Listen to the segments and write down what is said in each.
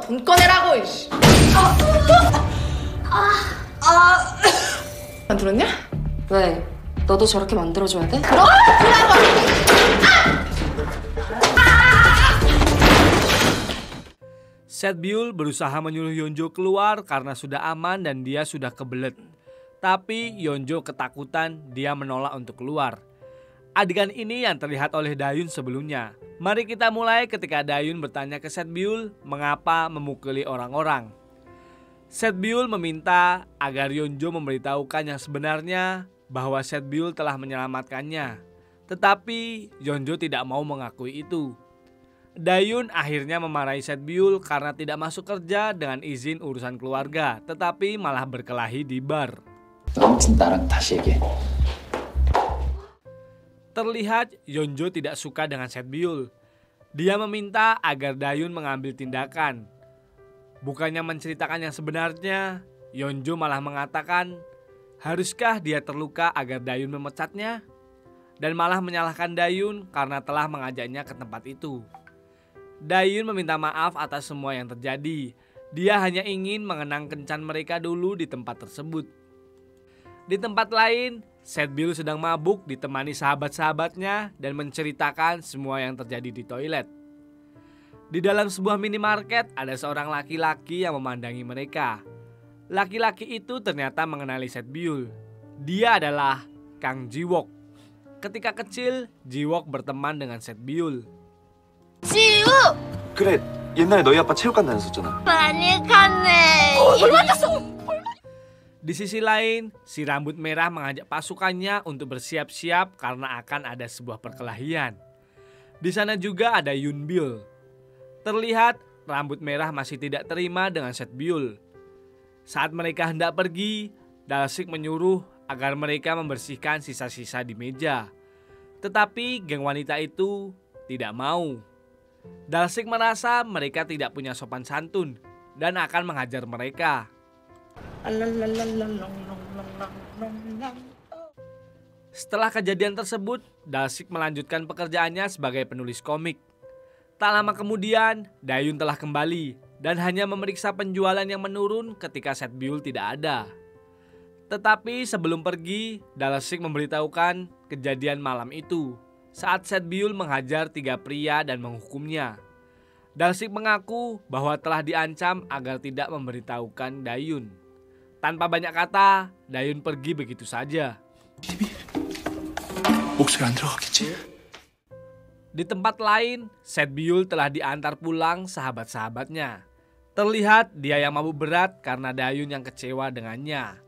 돈 꺼내라고. 이씨. 안 들었냐? 왜? 너도 저렇게 만들어줘야 돼? 그럼 Setbyul berusaha menyuruh Yeonjo keluar karena sudah aman dan dia sudah kebelet. Tapi Yeonjo ketakutan, dia menolak untuk keluar. Adegan ini yang terlihat oleh Dayun sebelumnya. Mari kita mulai ketika Dayun bertanya ke Setbyul mengapa memukuli orang-orang. Setbyul meminta agar Yeonjo memberitahukan yang sebenarnya bahwa Setbyul telah menyelamatkannya. Tetapi Yeonjo tidak mau mengakui itu. Dayun akhirnya memarahi Setbyul karena tidak masuk kerja dengan izin urusan keluarga, tetapi malah berkelahi di bar. Terlihat Yeonjo tidak suka dengan Setbyul. Dia meminta agar Dayun mengambil tindakan. Bukannya menceritakan yang sebenarnya, Yeonjo malah mengatakan, haruskah dia terluka agar Dayun memecatnya? Dan malah menyalahkan Dayun karena telah mengajaknya ke tempat itu. Dayun meminta maaf atas semua yang terjadi. Dia hanya ingin mengenang kencan mereka dulu di tempat tersebut. Di tempat lain, Setbyul sedang mabuk ditemani sahabat-sahabatnya dan menceritakan semua yang terjadi di toilet. Di dalam sebuah minimarket ada seorang laki-laki yang memandangi mereka. Laki-laki itu ternyata mengenali Setbyul. Dia adalah Kang Jiwook. Ketika kecil, Jiwook berteman dengan Setbyul. 지우! 그래, 옛날에 너희 아빠 체육관 다녔었잖아. 많이 갔네. Di sisi lain, si rambut merah mengajak pasukannya untuk bersiap-siap karena akan ada sebuah perkelahian. Di sana juga ada Yunbyul. Terlihat rambut merah masih tidak terima dengan Setbyul. Saat mereka hendak pergi, Dalsik menyuruh agar mereka membersihkan sisa-sisa di meja. Tetapi geng wanita itu tidak mau. Dalsik merasa mereka tidak punya sopan santun dan akan menghajar mereka. Setelah kejadian tersebut, Dalsik melanjutkan pekerjaannya sebagai penulis komik. Tak lama kemudian, Dayun telah kembali dan hanya memeriksa penjualan yang menurun ketika Setbyul tidak ada. Tetapi sebelum pergi, Dalsik memberitahukan kejadian malam itu saat Setbyul menghajar 3 pria dan menghukumnya. Dalsik mengaku bahwa telah diancam agar tidak memberitahukan Dayun. Tanpa banyak kata, Dayun pergi begitu saja. Di tempat lain, Setbyul telah diantar pulang sahabat-sahabatnya. Terlihat dia yang mabuk berat karena Dayun yang kecewa dengannya.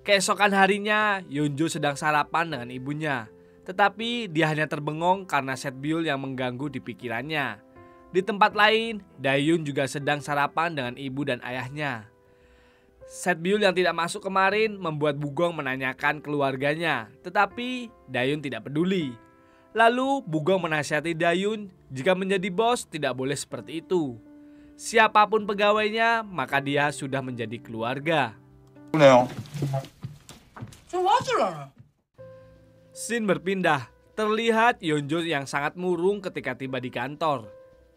Keesokan harinya, Yeonjo sedang sarapan dengan ibunya. Tetapi dia hanya terbengong karena Setbyul yang mengganggu di pikirannya. Di tempat lain, Dayun juga sedang sarapan dengan ibu dan ayahnya. Setbyul yang tidak masuk kemarin membuat Bugong menanyakan keluarganya, tetapi Dayun tidak peduli. Lalu Bugong menasihati Dayun jika menjadi bos tidak boleh seperti itu. Siapapun pegawainya, maka dia sudah menjadi keluarga. Scene berpindah, terlihat Yeonjo yang sangat murung ketika tiba di kantor.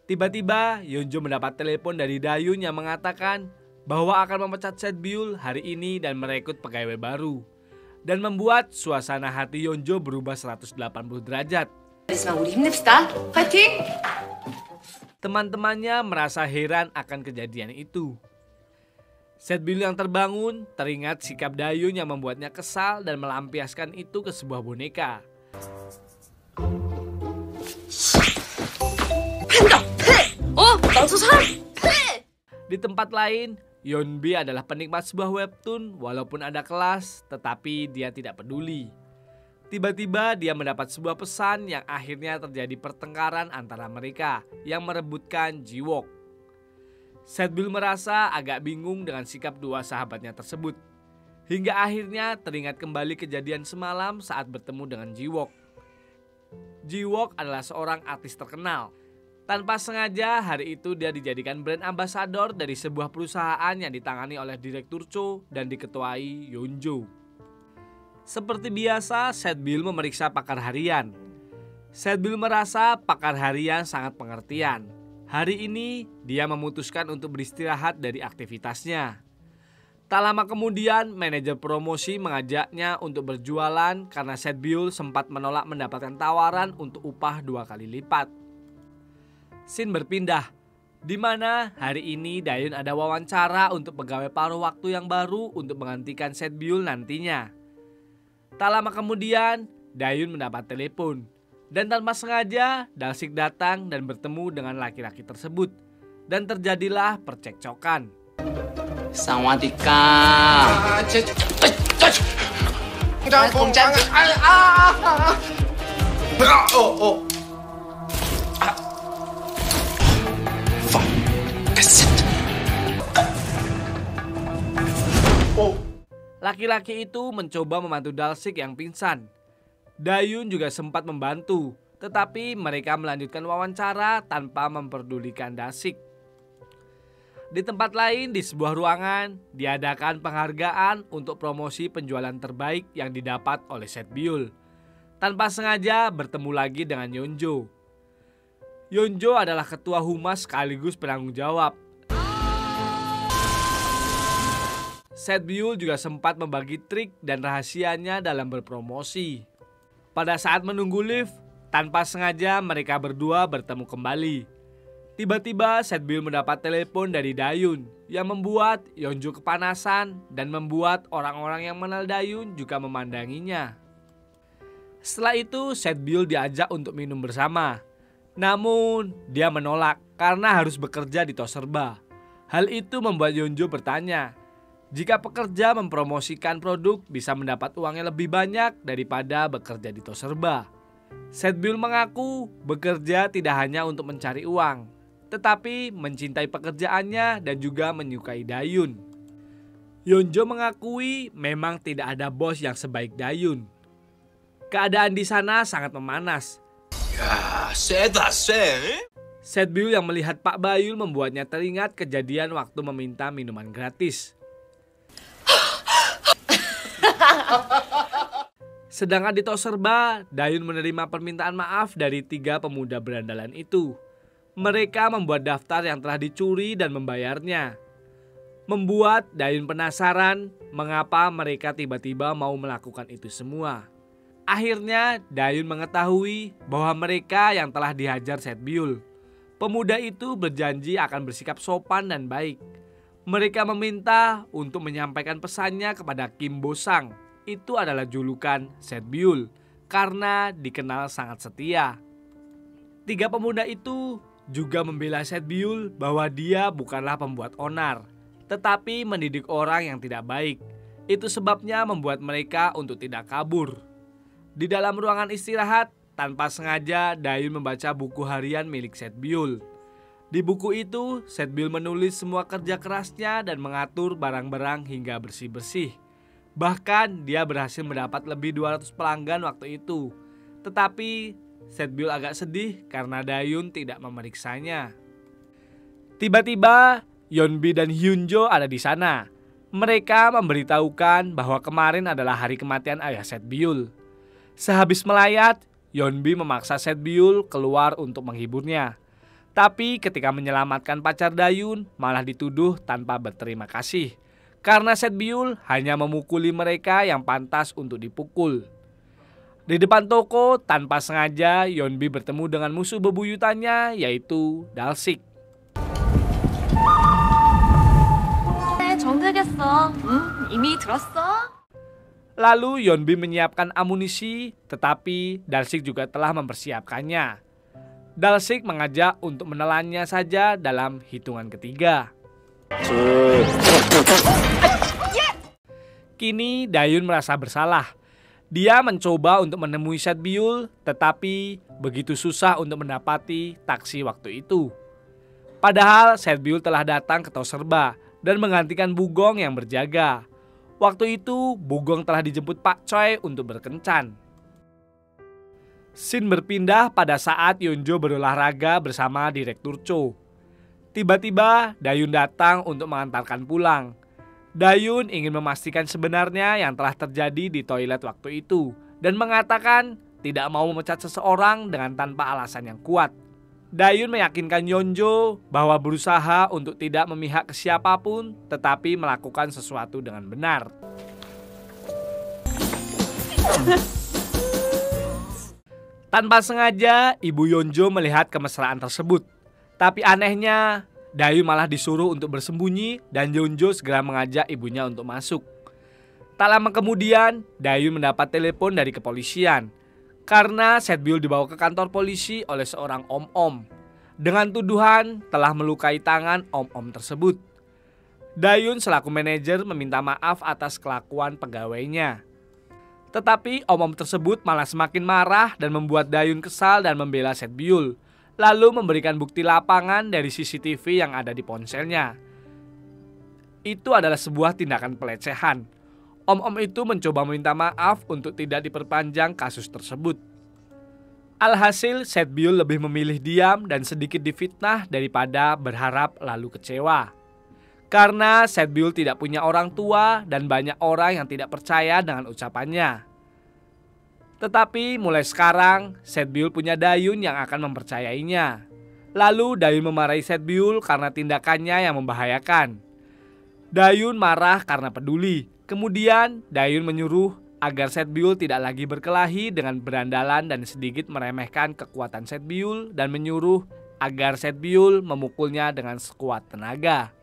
Tiba-tiba Yeonjo mendapat telepon dari Dayun yang mengatakan bahwa akan memecat Setbyul hari ini dan merekrut pegawai baru. Dan membuat suasana hati Yeonjo berubah 180 derajat. 우리 힘냅시다. 파이팅! Teman-temannya merasa heran akan kejadian itu. Setbyul yang terbangun teringat sikap Dayun yang membuatnya kesal dan melampiaskan itu ke sebuah boneka. Di tempat lain, Yeonbi adalah penikmat sebuah webtoon walaupun ada kelas, tetapi dia tidak peduli. Tiba-tiba dia mendapat sebuah pesan yang akhirnya terjadi pertengkaran antara mereka yang merebutkan Jiwook. Setbyul merasa agak bingung dengan sikap dua sahabatnya tersebut. Hingga akhirnya teringat kembali kejadian semalam saat bertemu dengan Jiwook. Jiwook adalah seorang artis terkenal. Tanpa sengaja hari itu dia dijadikan brand ambassador dari sebuah perusahaan yang ditangani oleh Direktur Cho dan diketuai Yeonjo. Seperti biasa, Setbyul memeriksa pakar harian. Setbyul merasa pakar harian sangat pengertian. Hari ini dia memutuskan untuk beristirahat dari aktivitasnya. Tak lama kemudian manajer promosi mengajaknya untuk berjualan karena Setbyul sempat menolak mendapatkan tawaran untuk upah 2 kali lipat. Scene berpindah, di mana hari ini Dayun ada wawancara untuk pegawai paruh waktu yang baru untuk menggantikan Setbyul nantinya. Tak lama kemudian Dayun mendapat telepon dan tanpa sengaja Dalsik datang dan bertemu dengan laki-laki tersebut dan terjadilah percekcokan. Sawadika. Laki-laki itu mencoba membantu Dalsik yang pingsan. Dayun juga sempat membantu, tetapi mereka melanjutkan wawancara tanpa memperdulikan Dalsik. Di tempat lain di sebuah ruangan diadakan penghargaan untuk promosi penjualan terbaik yang didapat oleh Setbyul. Tanpa sengaja bertemu lagi dengan Yeonjo. Yeonjo adalah ketua humas sekaligus penanggung jawab. Setbyul juga sempat membagi trik dan rahasianya dalam berpromosi. Pada saat menunggu lift, tanpa sengaja mereka berdua bertemu kembali. Tiba-tiba Setbyul mendapat telepon dari Dayun yang membuat Yeonjo kepanasan dan membuat orang-orang yang mengenal Dayun juga memandanginya. Setelah itu Setbyul diajak untuk minum bersama. Namun dia menolak karena harus bekerja di Toserba. Hal itu membuat Yeonjo bertanya, jika pekerja mempromosikan produk bisa mendapat uangnya lebih banyak daripada bekerja di Toserba. Setbyul mengaku bekerja tidak hanya untuk mencari uang, tetapi mencintai pekerjaannya dan juga menyukai Dayun. Yeonjo mengakui memang tidak ada bos yang sebaik Dayun. Keadaan di sana sangat memanas. 야, 세다 세. Setbyul yang melihat Pak Bayul membuatnya teringat kejadian waktu meminta minuman gratis. Sedangkan di Toserba, Dayun menerima permintaan maaf dari 3 pemuda berandalan itu. Mereka membuat daftar yang telah dicuri dan membayarnya. Membuat Dayun penasaran mengapa mereka tiba-tiba mau melakukan itu semua. Akhirnya Dayun mengetahui bahwa mereka yang telah dihajar Setbyul. Pemuda itu berjanji akan bersikap sopan dan baik. Mereka meminta untuk menyampaikan pesannya kepada Kim Bosang. Itu adalah julukan Setbyul karena dikenal sangat setia. 3 pemuda itu juga membela Setbyul bahwa dia bukanlah pembuat onar, tetapi mendidik orang yang tidak baik. Itu sebabnya membuat mereka untuk tidak kabur. Di dalam ruangan istirahat, tanpa sengaja Dayun membaca buku harian milik Setbyul. Di buku itu, Setbyul menulis semua kerja kerasnya dan mengatur barang-barang hingga bersih-bersih. Bahkan dia berhasil mendapat lebih 200 pelanggan waktu itu. Tetapi Setbyul agak sedih karena Dayun tidak memeriksanya. Tiba-tiba Yeonbi dan Hyunjo ada di sana. Mereka memberitahukan bahwa kemarin adalah hari kematian ayah Setbyul. Sehabis melayat, Yeonbi memaksa Setbyul keluar untuk menghiburnya. Tapi ketika menyelamatkan pacar Dayun malah dituduh tanpa berterima kasih. Karena Setbyul hanya memukuli mereka yang pantas untuk dipukul. Di depan toko, tanpa sengaja Yeonbi bertemu dengan musuh bebuyutannya yaitu Dalsik. 정되겠어. 이미 들었어? Lalu Yeonbi menyiapkan amunisi, tetapi Dalsik juga telah mempersiapkannya. Dalsik mengajak untuk menelannya saja dalam hitungan ketiga. Kini Dayun merasa bersalah. Dia mencoba untuk menemui Setbyul, tetapi begitu susah untuk mendapati taksi waktu itu. Padahal Setbyul telah datang ke Toserba dan menggantikan Bugong yang berjaga. Waktu itu Bugong telah dijemput Pak Choi untuk berkencan. Scene berpindah pada saat Yeonjo berolahraga bersama Direktur Cho. Tiba-tiba Dayun datang untuk mengantarkan pulang. Dayun ingin memastikan sebenarnya yang telah terjadi di toilet waktu itu dan mengatakan tidak mau memecat seseorang dengan tanpa alasan yang kuat. Dayun meyakinkan Yeonjo bahwa berusaha untuk tidak memihak ke siapapun, tetapi melakukan sesuatu dengan benar. Tanpa sengaja, Ibu Yeonjo melihat kemesraan tersebut. Tapi anehnya, Dayun malah disuruh untuk bersembunyi dan Yeonjo segera mengajak ibunya untuk masuk. Tak lama kemudian, Dayun mendapat telepon dari kepolisian karena Set-byul dibawa ke kantor polisi oleh seorang om-om dengan tuduhan telah melukai tangan om-om tersebut. Dayun selaku manajer meminta maaf atas kelakuan pegawainya. Tetapi om-om tersebut malah semakin marah dan membuat Dayun kesal dan membela Set-byul, lalu memberikan bukti lapangan dari CCTV yang ada di ponselnya. Itu adalah sebuah tindakan pelecehan. Om-om itu mencoba meminta maaf untuk tidak diperpanjang kasus tersebut. Alhasil, Set-byul lebih memilih diam dan sedikit difitnah daripada berharap lalu kecewa. Karena Set-byul tidak punya orang tua dan banyak orang yang tidak percaya dengan ucapannya. Tetapi mulai sekarang, Set-byul punya Dayun yang akan mempercayainya. Lalu Dayun memarahi Set-byul karena tindakannya yang membahayakan. Dayun marah karena peduli. Kemudian Dayun menyuruh agar Set-byul tidak lagi berkelahi dengan berandalan dan sedikit meremehkan kekuatan Set-byul dan menyuruh agar Set-byul memukulnya dengan sekuat tenaga.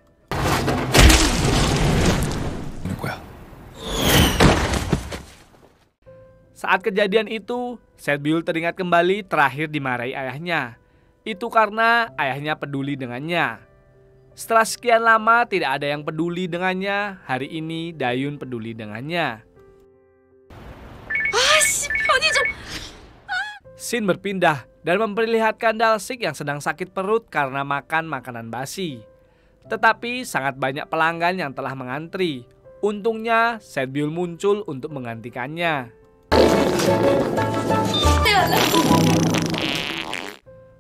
Saat kejadian itu, Set-byul teringat kembali terakhir dimarahi ayahnya. Itu karena ayahnya peduli dengannya. Setelah sekian lama tidak ada yang peduli dengannya, hari ini Dayun peduli dengannya. Scene berpindah dan memperlihatkan Dalsik yang sedang sakit perut karena makan makanan basi. Tetapi sangat banyak pelanggan yang telah mengantri. Untungnya Set-byul muncul untuk menggantikannya.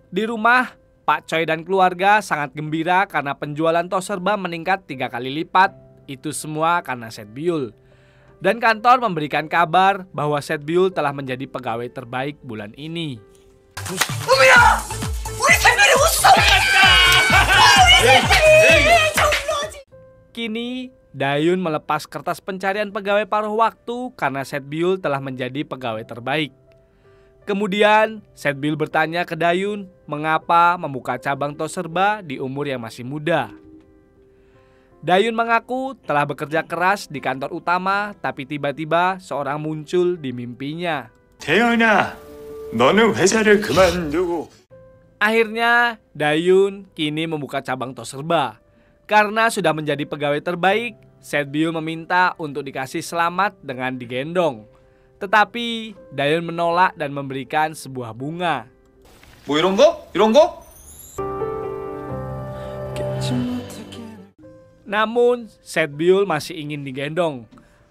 Di rumah, Pak Choi dan keluarga sangat gembira karena penjualan tos serba meningkat 3 kali lipat. Itu semua karena Set-byul. Dan kantor memberikan kabar bahwa Set-byul telah menjadi pegawai terbaik bulan ini. Kini, Dayun melepas kertas pencarian pegawai paruh waktu karena Set-byul telah menjadi pegawai terbaik. Kemudian, Set-byul bertanya ke Dayun mengapa membuka cabang tos serba di umur yang masih muda. Dayun mengaku telah bekerja keras di kantor utama, tapi tiba-tiba seorang muncul di mimpinya. 태연아, 너는 회사를 그만두고. Akhirnya, Dayun kini membuka cabang tos serba. Karena sudah menjadi pegawai terbaik, Set-byul meminta untuk dikasih selamat dengan digendong. Tetapi Dayun menolak dan memberikan sebuah bunga. 뭐 이런 거? 이런 거? Namun Set-byul masih ingin digendong.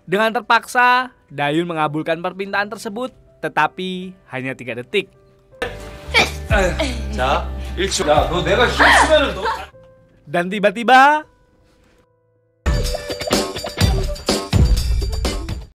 Dengan terpaksa, Dayun mengabulkan permintaan tersebut, tetapi hanya 3 detik. 자, 1초. 야, 너 내가 힘쓰면은 너. Dan tiba-tiba